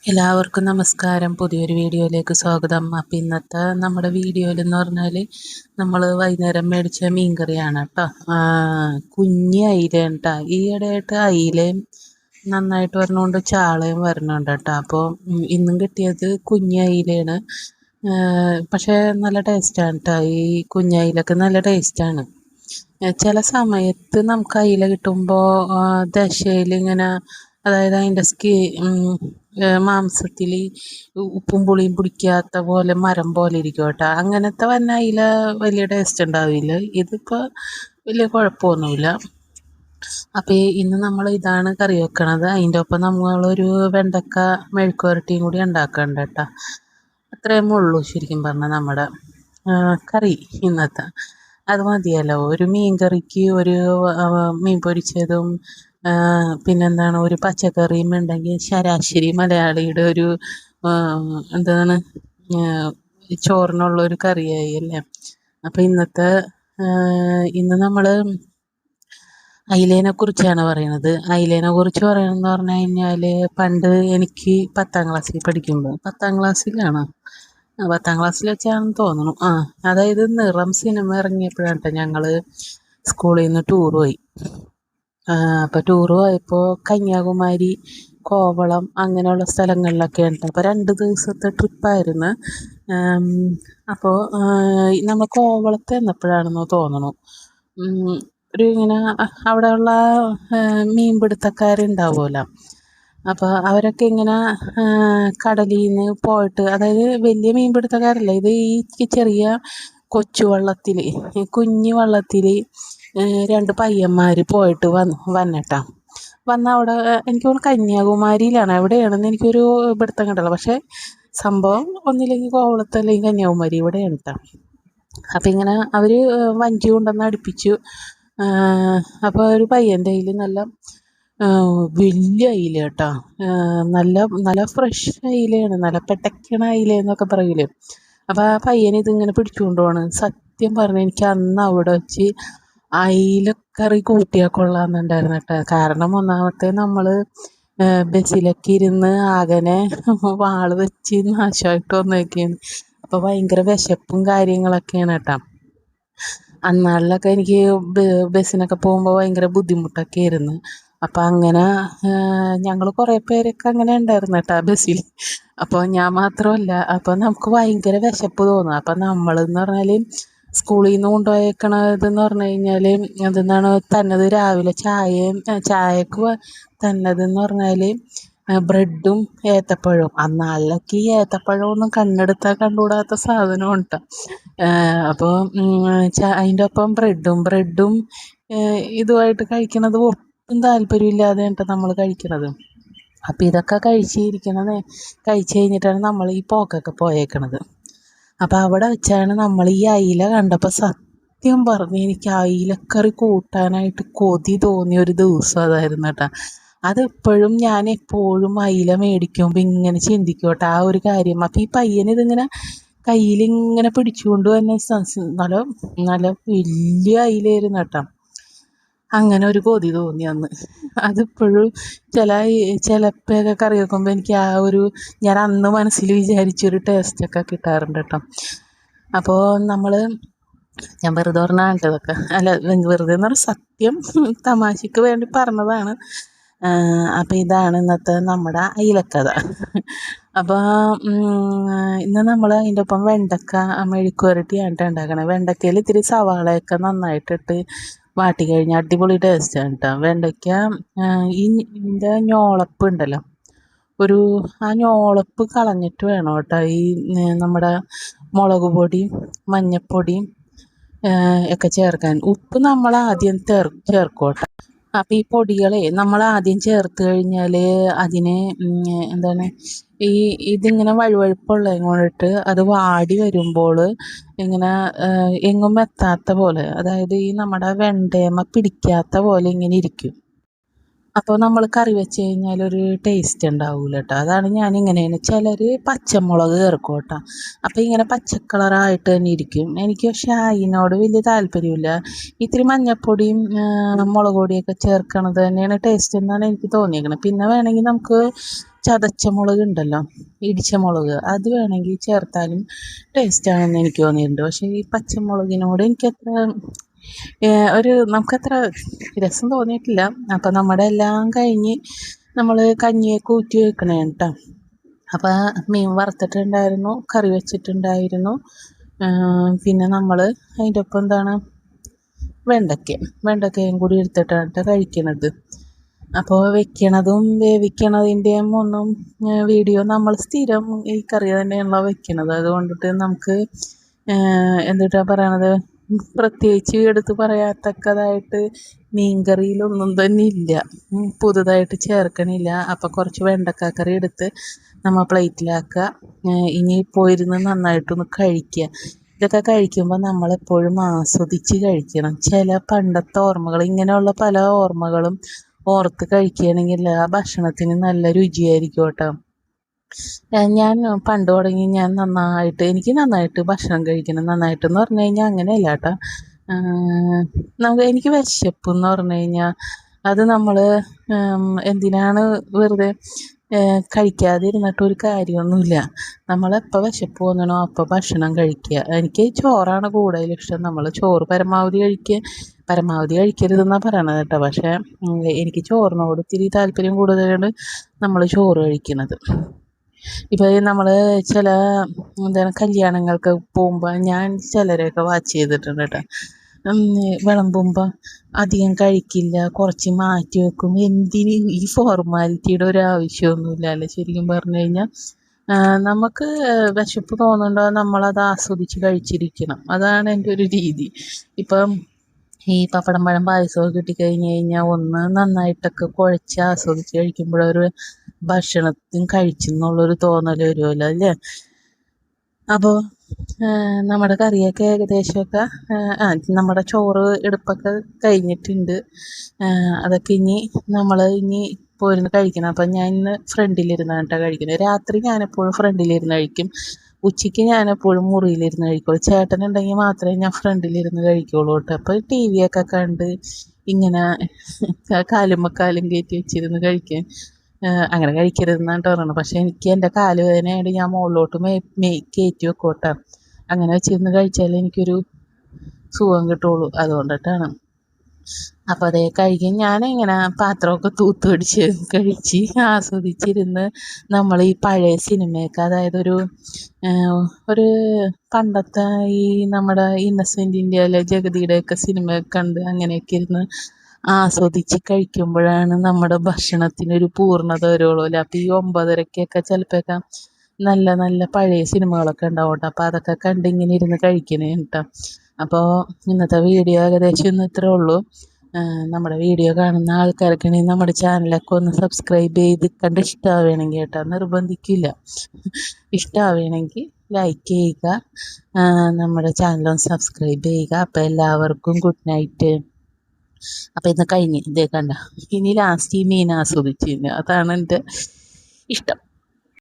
എല്ലാവർക്കും നമസ്കാരം. പുതിയൊരു വീഡിയോയിലേക്ക് സ്വാഗതം. അപ്പം ഇന്നത്തെ നമ്മുടെ വീഡിയോയിലെന്ന് പറഞ്ഞാൽ നമ്മൾ വൈകുന്നേരം മേടിച്ച മീൻകറിയാണ് കേട്ടോ. കുഞ്ഞ് അയിലയാണ് കേട്ടോ. ഈയിടെയായിട്ട് അയിലയും നന്നായിട്ട് വരണോണ്ട് ചാളയും വരണുണ്ട് കേട്ടോ. അപ്പോൾ ഇന്നും കിട്ടിയത് കുഞ്ഞ് അയിലയാണ്. പക്ഷേ നല്ല ടേസ്റ്റാണ് കേട്ടോ. ഈ കുഞ്ഞയിലൊക്കെ നല്ല ടേസ്റ്റാണ്. ചില സമയത്ത് നമുക്ക് അയില കിട്ടുമ്പോൾ ദശയിൽ ഇങ്ങനെ, അതായത് അതിൻ്റെ മാംസത്തിൽ ഉപ്പും പുളിയും പിടിക്കാത്ത പോലെ മരം പോലെ ഇരിക്കും കേട്ടോ. അങ്ങനത്തെ വന്ന അയില വലിയ ടേസ്റ്റ് ഉണ്ടാവില്ല. ഇതിപ്പോൾ വലിയ കുഴപ്പമൊന്നുമില്ല. അപ്പോൾ ഇന്ന് നമ്മൾ ഇതാണ് കറി വെക്കണത്. അതിൻ്റെ ഒപ്പം നമ്മളൊരു വെണ്ടക്ക മെഴുക്കുവരട്ടിയും കൂടി ഉണ്ടാക്കണ്ട കേട്ടോ. അത്രയും ഉള്ളൂ ശരിക്കും പറഞ്ഞാൽ നമ്മുടെ കറി ഇന്നത്തെ. അത് മതിയല്ലോ. ഒരു മീൻ കറിക്ക് ഒരു മീൻ പൊരിച്ചതും പിന്നെന്താണ് ഒരു പച്ചക്കറിയും ഉണ്ടെങ്കിൽ ശരാശരി മലയാളിയുടെ ഒരു എന്താണ് ചോറിനുള്ളൊരു കറിയായി അല്ലേ. അപ്പം ഇന്ന് നമ്മൾ അയിലേനെ കുറിച്ചാണ് പറയണത്. അയിലേനെ കുറിച്ച് പറയണമെന്ന് പറഞ്ഞു കഴിഞ്ഞാൽ, പണ്ട് എനിക്ക് 10ാം ക്ലാസ്സിൽ പഠിക്കുമ്പോൾ, 10ാം ക്ലാസ്സിലാണ്, 10ാം ക്ലാസ്സിൽ വെച്ചാണെന്ന് തോന്നുന്നു. അതായത് നിറം സിനിമ ഇറങ്ങിയപ്പോഴാണ് കേട്ടോ ഞങ്ങൾ സ്കൂളിൽ നിന്ന് ടൂർ പോയി. അപ്പോൾ ടൂർ പോയപ്പോൾ കന്യാകുമാരി, കോവളം അങ്ങനെയുള്ള സ്ഥലങ്ങളിലൊക്കെ ഉണ്ട്. അപ്പോൾ 2 ദിവസത്തെ ട്രിപ്പായിരുന്നു. അപ്പോൾ നമ്മൾ കോവളത്ത് എന്നപ്പോഴാണെന്ന് തോന്നുന്നു, ഒരു ഇങ്ങനെ അവിടെയുള്ള മീൻപിടുത്തക്കാരുണ്ടാവുമല്ലോ. അപ്പോൾ അവരൊക്കെ ഇങ്ങനെ കടലിൽ നിന്ന് പോയിട്ട്, അതായത് വലിയ മീൻപിടുത്തക്കാരല്ല, ഇത് ഈ ചെറിയ കൊച്ചു വള്ളത്തിൽ, കുഞ്ഞു വള്ളത്തിൽ 2 പയ്യന്മാർ പോയിട്ട് വന്നിട്ടാ. അവിടെ എനിക്ക് തോന്നുന്നു കന്യാകുമാരിയിലാണ്, എവിടെയാണെന്ന് എനിക്കൊരു പിടുത്തം കിട്ടല്ലോ. പക്ഷേ സംഭവം ഒന്നില്ലെങ്കിൽ കോവളത്ത് അല്ലെങ്കിൽ കന്യാകുമാരി ഇവിടെയാണ് കേട്ടോ. അപ്പം ഇങ്ങനെ അവർ വഞ്ചി കൊണ്ടുവന്ന് അടുപ്പിച്ചു. അപ്പോൾ ഒരു പയ്യൻ്റെ കയ്യിൽ നല്ല വലിയ അയില കേട്ടോ. നല്ല നല്ല ഫ്രഷ് അയിലയാണ്, നല്ല പെട്ടക്കണ അയില എന്നൊക്കെ പറയൂലേ. അപ്പോൾ ആ പയ്യൻ ഇതിങ്ങനെ പിടിച്ചുകൊണ്ട് പോവാണ്. സത്യം പറഞ്ഞാൽ എനിക്ക് അന്ന് അവിടെ വെച്ച് അയിലക്കറി കൂട്ടിയാൽ കൊള്ളാമെന്നുണ്ടായിരുന്നു കേട്ടോ. കാരണം ഒന്നാമത്തെ നമ്മൾ ബസ്സിലൊക്കെ ഇരുന്ന് ആകനെ വാള് വെച്ച് നാശമായിട്ട് വന്നേക്കാണ്. അപ്പോൾ ഭയങ്കര വിശപ്പും കാര്യങ്ങളൊക്കെയാണ് കേട്ടോ. അന്നാളിലൊക്കെ എനിക്ക് ബസ്സിനൊക്കെ പോകുമ്പോൾ ഭയങ്കര ബുദ്ധിമുട്ടൊക്കെ ആയിരുന്നു. അപ്പം അങ്ങനെ ഞങ്ങൾ കുറേ പേരൊക്കെ അങ്ങനെ ഉണ്ടായിരുന്നു കേട്ടോ ബസ്സിൽ. അപ്പോൾ ഞാൻ മാത്രമല്ല. അപ്പോൾ നമുക്ക് ഭയങ്കര വിശപ്പ് തോന്നും. അപ്പം നമ്മളെന്ന് പറഞ്ഞാൽ സ്കൂളിൽ നിന്ന് കൊണ്ടുപോയേക്കണതെന്ന് പറഞ്ഞു കഴിഞ്ഞാൽ അതെന്താണ് തന്നത്, രാവിലെ ചായക്ക് തന്നതെന്ന് പറഞ്ഞാൽ ബ്രെഡും ഏത്തപ്പഴവും. അന്നാളിലൊക്കെ ഈ ഏത്തപ്പഴമൊന്നും കണ്ണെടുത്താൽ കണ്ടുകൂടാത്ത സാധനമാണ് കേട്ടോ. അപ്പോൾ അതിൻ്റെ ഒപ്പം ബ്രെഡും ഇതുമായിട്ട് കഴിക്കണത് ഒട്ടും താല്പര്യമില്ലാതെ കേട്ടോ നമ്മൾ കഴിക്കണത്. അപ്പം ഇതൊക്കെ കഴിച്ച് കഴിഞ്ഞിട്ടാണ് നമ്മൾ ഈ പോക്കൊക്കെ പോയേക്കണത്. അപ്പം അവിടെ വെച്ചാണ് നമ്മൾ ഈ അയില കണ്ടപ്പോൾ സത്യം പറഞ്ഞ് എനിക്ക് അയിലക്കറി കൂട്ടാനായിട്ട് കൊതി തോന്നിയൊരു ദിവസം അതായിരുന്നു കേട്ടോ. അതെപ്പോഴും ഞാൻ എപ്പോഴും അയില മേടിക്കുമ്പോൾ ഇങ്ങനെ ചിന്തിക്കും കേട്ടോ ആ ഒരു കാര്യം. അപ്പം ഈ പയ്യനിതിങ്ങനെ കയ്യിലിങ്ങനെ പിടിച്ചുകൊണ്ട് തന്നെ നല്ല നല്ല വലിയ അയിലായിരുന്നു കേട്ടോ. അങ്ങനെ ഒരു കൊതി തോന്നി അന്ന്. അതിപ്പോഴും ചിലപ്പോഴൊക്കെ കറി വെക്കുമ്പോൾ എനിക്ക് ആ ഒരു ഞാൻ അന്ന് മനസ്സിൽ വിചാരിച്ചൊരു ടേസ്റ്റൊക്കെ കിട്ടാറുണ്ട് കേട്ടോ. അപ്പോൾ ഞാൻ വെറുതെ പറഞ്ഞാൽ ഇതൊക്കെ, അല്ല വെറുതെ എന്ന് പറഞ്ഞാൽ സത്യം തമാശയ്ക്ക് വേണ്ടി പറഞ്ഞതാണ്. അപ്പോൾ ഇതാണ് ഇന്നത്തെ നമ്മുടെ അയിലക്കഥ. അപ്പോൾ ഇന്ന് നമ്മൾ അതിൻ്റെ ഒപ്പം വെണ്ടക്ക മെഴുക്കുവരട്ടിയാണ് ഉണ്ടാക്കണത്. വെണ്ടക്കയിൽ ഇത്തിരി സവാളയൊക്കെ നന്നായിട്ടിട്ട് വാട്ടി കഴിഞ്ഞാൽ അടിപൊളി ടേസ്റ്റാണ് കേട്ടോ. വെണ്ടയ്ക്ക ഇതിൻ്റെ ഞോളപ്പ് ഉണ്ടല്ലോ, ആ ഞോളപ്പ് കളഞ്ഞിട്ട് വേണം കേട്ടോ ഈ നമ്മുടെ മുളക് പൊടിയും മഞ്ഞൾപ്പൊടിയും ഒക്കെ ചേർക്കാൻ. ഉപ്പ് നമ്മൾ ആദ്യം ചേർക്കും കേട്ടോ. അപ്പം ഈ പൊടികളെ നമ്മൾ ആദ്യം ചേർത്ത് കഴിഞ്ഞാൽ അതിനെ എന്താണ് ഇതിങ്ങനെ വഴുവഴുപ്പുള്ളത് കൊണ്ടിട്ട് അത് വാടി വരുമ്പോൾ ഇങ്ങനെ എങ്ങും എത്താത്ത പോലെ, അതായത് ഈ നമ്മുടെ വെണ്ടയമ്മ പിടിക്കാത്ത പോലെ ഇങ്ങനെ ഇരിക്കും. അപ്പോൾ നമ്മൾ കറി വെച്ച് കഴിഞ്ഞാൽ ഒരു ടേസ്റ്റ് ഉണ്ടാവില്ല കേട്ടോ. അതാണ് ഞാനിങ്ങനെയാണ്. ചിലർ പച്ചമുളക് ചേർക്കും കേട്ടോ. അപ്പോൾ ഇങ്ങനെ പച്ചക്കളറായിട്ട് തന്നെ ഇരിക്കും. എനിക്ക് പക്ഷേ അതിനോട് വലിയ താല്പര്യമില്ല. ഇത്തിരി മഞ്ഞൾപ്പൊടിയും മുളക് പൊടിയൊക്കെ ചേർക്കണത് തന്നെയാണ് ടേസ്റ്റ് എന്നാണ് എനിക്ക് തോന്നിയേക്കുന്നത്. പിന്നെ വേണമെങ്കിൽ നമുക്ക് ചതച്ച മുളക് ഉണ്ടല്ലോ, ഇടിച്ച മുളക്, അത് വേണമെങ്കിൽ ചേർത്താലും ടേസ്റ്റാണെന്ന് എനിക്ക് തോന്നിയിട്ടുണ്ട്. പക്ഷേ ഈ പച്ചമുളകിനോട് എനിക്കത്ര നമുക്കത്ര രസം തോന്നിയിട്ടില്ല. അപ്പം നമ്മുടെ എല്ലാം കഴിഞ്ഞ് നമ്മൾ കഞ്ഞിയൊക്കെ ഊറ്റി വെക്കണേ കേട്ടോ. അപ്പോൾ മീൻ വറുത്തിട്ടുണ്ടായിരുന്നു, കറി വെച്ചിട്ടുണ്ടായിരുന്നു. പിന്നെ നമ്മൾ അതിൻ്റെ ഒപ്പം എന്താണ് വെണ്ടയ്ക്കയും കൂടി എടുത്തിട്ടാണ് കഴിക്കണത്. അപ്പോൾ വെക്കണതും വേവിക്കണതിൻ്റെയും ഒന്നും വീഡിയോ നമ്മൾ സ്ഥിരം ഈ കറി തന്നെയാണല്ലോ വെക്കണത്. അതുകൊണ്ടിട്ട് നമുക്ക് എന്തിട്ടാ പറയണത്, പ്രത്യേകിച്ച് എടുത്ത് പറയത്തക്കതായിട്ട് മീൻകറിയിലൊന്നും തന്നെ ഇല്ല, പുതുതായിട്ട് ചേർക്കണില്ല. അപ്പോൾ കുറച്ച് വെണ്ടക്കാക്കറി എടുത്ത് നമ്മൾ പ്ലേറ്റിലാക്കുക. ഇനി പോയിരുന്ന് നന്നായിട്ടൊന്ന് കഴിക്കുക. ഇതൊക്കെ കഴിക്കുമ്പോൾ നമ്മളെപ്പോഴും ആസ്വദിച്ച് കഴിക്കണം. ചില പണ്ടത്തെ ഓർമ്മകൾ, ഇങ്ങനെയുള്ള പല ഓർമ്മകളും ഓർത്ത് കഴിക്കുകയാണെങ്കിൽ ആ ഭക്ഷണത്തിന് നല്ല രുചിയായിരിക്കും കേട്ടോ. ഞാൻ പണ്ട് തുടങ്ങി എനിക്ക് നന്നായിട്ട് ഭക്ഷണം കഴിക്കണം. നന്നായിട്ടെന്ന് പറഞ്ഞു കഴിഞ്ഞാൽ അങ്ങനെയല്ല കേട്ടോ. എനിക്ക് വിശപ്പ് എന്ന് പറഞ്ഞു കഴിഞ്ഞാൽ അത് നമ്മൾ എന്തിനാണ് വെറുതെ കഴിക്കാതിരുന്നിട്ട് ഒരു കാര്യമൊന്നുമില്ല. നമ്മളെപ്പോൾ വിശപ്പ് തോന്നണോ അപ്പോൾ ഭക്ഷണം കഴിക്കുക. എനിക്ക് ചോറാണ് കൂടുതൽ ഇഷ്ടം. നമ്മൾ ചോറ് പരമാവധി കഴിക്കരുതെന്നാണ് പറയണത് കേട്ടോ. പക്ഷേ എനിക്ക് ചോറിനോട് ഇത്തിരി താല്പര്യം കൂടുതലാണ് നമ്മൾ ചോറ് കഴിക്കുന്നത്. ഇപ്പോൾ നമ്മൾ ചില എന്താണ് കല്യാണങ്ങൾക്ക് പോകുമ്പോൾ ഞാൻ ചിലരെയൊക്കെ വാച്ച് ചെയ്തിട്ടുണ്ട് കേട്ടോ. വിളമ്പുമ്പോൾ അധികം കഴിക്കില്ല, കുറച്ച് മാറ്റി വെക്കും. എന്തിന് ഈ ഫോർമാലിറ്റിയുടെ ഒരു ആവശ്യമൊന്നുമില്ല അല്ലേ ശരിക്കും പറഞ്ഞു കഴിഞ്ഞാൽ. നമുക്ക് വിശപ്പ് തോന്നുന്നുണ്ടോ നമ്മളത് ആസ്വദിച്ച് കഴിച്ചിരിക്കണം. അതാണ് എൻ്റെ ഒരു രീതി. ഇപ്പം ഈ പപ്പടം പഴം പായസമൊക്കെ കിട്ടിക്കഴിഞ്ഞ് കഴിഞ്ഞാൽ ഒന്ന് നന്നായിട്ടൊക്കെ കുഴച്ച് ആസ്വദിച്ച് കഴിക്കുമ്പോഴൊരു ഭക്ഷണത്തിന് കഴിച്ചെന്നുള്ളൊരു തോന്നൽ വരുമല്ലോ അല്ലേ. അപ്പോൾ നമ്മുടെ കറിയൊക്കെ ഏകദേശമൊക്കെ നമ്മുടെ ചോറ് എടുപ്പൊക്കെ കഴിഞ്ഞിട്ടുണ്ട്. അതൊക്കെ ഇനി പോയിരുന്ന് കഴിക്കണം. അപ്പം ഞാൻ ഇന്ന് ഫ്രണ്ടിലിരുന്നാണ് കേട്ടോ കഴിക്കുന്നത്. രാത്രി ഞാനെപ്പോഴും ഫ്രണ്ടിലിരുന്ന് കഴിക്കും. ഉച്ചയ്ക്ക് ഞാനെപ്പോഴും മുറിയിലിരുന്ന് കഴിക്കുള്ളൂ. ചേട്ടനുണ്ടെങ്കിൽ മാത്രമേ ഞാൻ ഫ്രണ്ടിലിരുന്ന് കഴിക്കുള്ളൂ കേട്ടോ. അപ്പോൾ ടി വിയൊക്കെ കണ്ട് ഇങ്ങനെ കാലും കയറ്റി വെച്ചിരുന്ന് കഴിക്കാൻ അങ്ങനെ കഴിക്കരുതെന്നാണ് പറയുന്നത്. പക്ഷേ എനിക്ക് എൻ്റെ കാല് വേദനയായിട്ട് ഞാൻ മുകളിലോട്ട് കയറ്റി വെക്കും കേട്ടോ. അങ്ങനെ വെച്ചിരുന്ന് കഴിച്ചാലേ എനിക്കൊരു സുഖം കിട്ടുള്ളൂ. അതുകൊണ്ടിട്ടാണ്. അപ്പോൾ അതേ കഴിക്കും. ഞാനിങ്ങനെ പാത്രമൊക്കെ തൂത്ത് പിടിച്ച് കഴിച്ച് ആസ്വദിച്ചിരുന്ന് നമ്മൾ ഈ പഴയ സിനിമയൊക്കെ, അതായത് ഒരു പണ്ടത്തെ ഈ നമ്മുടെ ഇന്നസെൻറ്റിൻ്റെ അല്ലെ ജഗതിയുടെയൊക്കെ സിനിമയൊക്കെ കണ്ട് അങ്ങനെയൊക്കെ ഇരുന്ന് ആസ്വദിച്ച് കഴിക്കുമ്പോഴാണ് നമ്മുടെ ഭക്ഷണത്തിനൊരു പൂർണ്ണത വരുള്ളൂ അല്ലേ. അപ്പോൾ ഈ 9:30-ക്കൊക്കെ ചിലപ്പോഴൊക്കെ നല്ല നല്ല പഴയ സിനിമകളൊക്കെ ഉണ്ടാവും കേട്ടോ. അപ്പോൾ അതൊക്കെ കണ്ട് ഇങ്ങനെ ഇരുന്ന് കഴിക്കണേ കേട്ടോ. അപ്പോൾ ഇന്നത്തെ വീഡിയോ ഏകദേശം ഇന്ന് ഇത്രേ ഉള്ളൂ. നമ്മുടെ വീഡിയോ കാണുന്ന ആൾക്കാർക്കാണെങ്കിൽ നമ്മുടെ ചാനലൊക്കെ ഒന്ന് സബ്സ്ക്രൈബ് ചെയ്ത് കണ്ട് ഇഷ്ടമാവുകയാണെങ്കിൽ കേട്ടോ, നിർബന്ധിക്കില്ല, ഇഷ്ടമാവുകയാണെങ്കിൽ ലൈക്ക് ചെയ്യുക, നമ്മുടെ ചാനലൊന്ന് സബ്സ്ക്രൈബ് ചെയ്യുക. അപ്പോൾ എല്ലാവർക്കും ഗുഡ് നൈറ്റ്. അപ്പോൾ ഇന്ന് കഴിഞ്ഞ് ഇതേ കണ്ട, ഇനി ലാസ്റ്റ് ഈ മീൻ ആസ്വദിച്ചില്ല, അതാണ് എൻ്റെ ഇഷ്ടം.